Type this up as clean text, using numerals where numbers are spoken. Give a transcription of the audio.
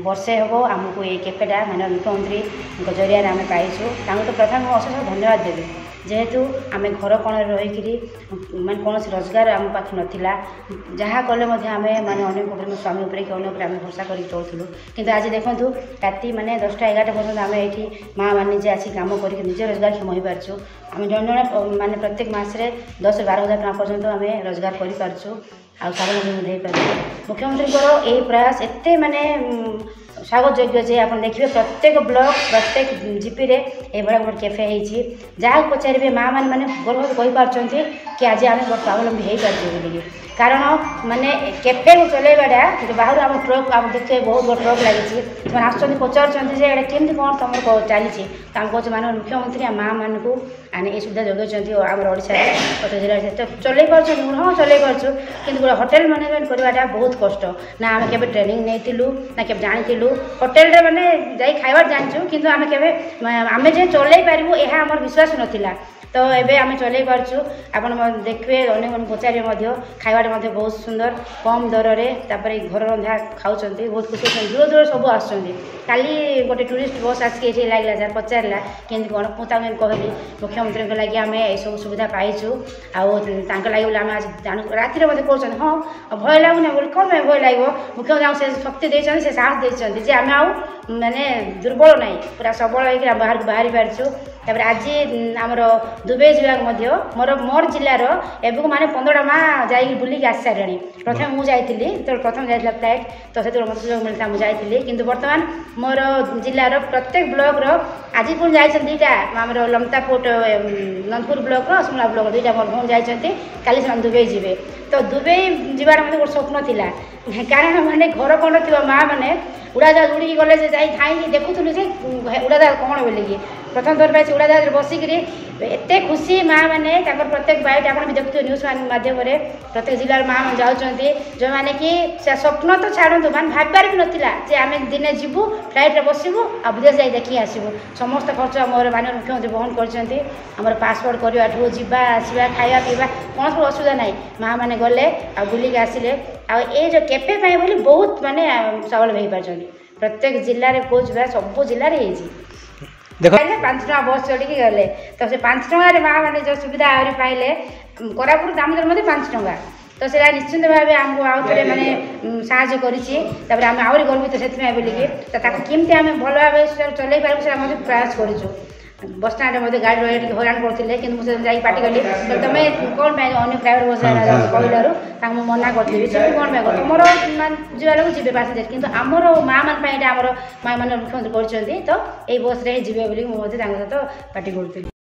वर्षे हम आमको ये कैफेटा माननीय मुख्यमंत्री जरिया आम पाइछू तो प्रथम अशेष धन्यवाद देवी जेहेतु आम घर कण रहीकि मैं कौन रोजगार आम पाखे नाला जहाँ कले आम माने अन्य स्वामी उपर कि अन्य आम भरसा कर चलूँ कि आज देखूँ राति माने 10टा 11टा पर्यटन आम ये माँ मैंने जे आसी कम कर निज रोजगार क्षम हो पार्चु आम जन जन माने प्रत्येक मसरे 10-12 हज़ार टका पर्यटन आम रोजगार कर पार्चु मुख्यमंत्री यही प्रयास एत माने स्वागत योग्य जे आप देखिए प्रत्येक ब्लॉक प्रत्येक जीपी रे ये बड़ा गोटे कैफे होती जहाँ पचारे माँ मैंने गर्व कहीपी कि आज आम स्वावलम्बी हो पार्टी कारण माने कैफे को चलैवाटा जो बाहर आम ट्रक आप देखिए बहुत बड़ा ट्रक लगी आसुँच पचार केमती कौन तुम चली आम कहे माननीय मुख्यमंत्री माँ मान को आने ये सुविधा जोगाई आम ओडिशा जिले तो चल पार्छ हाँ चल पार्छ कि गोटे होटेल मैनेजमेंट करवाटा बहुत कष्ट ना आम के ट्रेनिंग नहीं ना के जानी होटेल मैंने जा खाइबार जानूँ कि आम के आम जे चल पारू यह आम विश्वास नाला तो एबे आम चल पार्छु आपण देखिए अनेक मन पचारे खाइबाटा बहुत सुंदर कम दर में तापर घर रंधा खाऊँ बहुत खुशी दूर दूर सब आसली गोटे टूरिस्ट बस आसिक लगे सर पचारा कि कौन मुझे कहली मुख्यमंत्री लगे आम ये सब सुविधा पाइचु लगे आम आज जानू राति मत कर हाँ भय लगुना बोले कौन भय लगे मुख्यमंत्री से शक्ति देते से साहस देते आम आउ माने दुर्बल ना पूरा सबल होकर बाहर बाहरी पार्छु तापर आज आमर दुबई जावाक मोर जिलार एवं माने 15टा माँ जा बुलिक आसी सारे प्रथम मुझे तो प्रथम जाइला फ्लाइट तो से मत सुजोग मिलता मुझे कि बर्तमान मोर जिलार प्रत्येक ब्लॉक आज पुणी जाइटा आम लमतापोट नंदपुर ब्लॉक सुमला ब्लॉक 2टा मोर भौण जाइए काली से दुबई जी तो दुबई जीवार मतलब गोटे स्वप्न थिला कारण माने घर कौन थी माँ मैंने उड़ाजाज उड़ी गले से जाई खाई देखुलु से उड़ाजाज कौन बोलिकी प्रथम थर पाई उड़ाजाज बसिक एत खुशी माँ मैंने प्रत्येक बाइट आप भी देखते न्यूज माध्यम प्रत्येक जिलार माँ मैंने जाऊँगी जो मैंने कि स्वप्न तो छाड़ू मान भाबार भी नाला जे आम दिने जीवु फ्लाइट रे बसबू आ विदेश जा देखी आसबू समस्त खर्च मोर माननीय मुख्यमंत्री बहन कर पासपोर्ट करवाठू जावा आसवा खाଇବା पीवा कौन सब असुविधा ना माँ मैंने गले आ बुलिक आसिले आ जो कैफे पाई बोली बहुत माने स्वावलम्बी हो पार्छन प्रत्येक जिले में कौच सब जिले देखो 5 टका बस चढ़ी गले तो से 5 टकर माँ मैंने जो सुविधा आहरी पाइले कोरापुट दामोदर मध्य 5 टका तो से निश्चिंत भाव आमको आउ थे मैंने साहय कर आहरी गर्वित से बोलिकी तो केमती आम भल भाव चल पार्बू प्रयास करूँ बस स्टाण्ड में गाड़ी रही हैरान करते कि मुझे पार्टी कली तुम कौन अन्य प्राइवेट बस कहलू मना करी कौन तुम जीवा लोग जी पैसेंजर कि आमर माँ मान आमर माँ मैंने मुख्यमंत्री कर तो यही बस रे जी मुझे सहित पार्टी करूँ।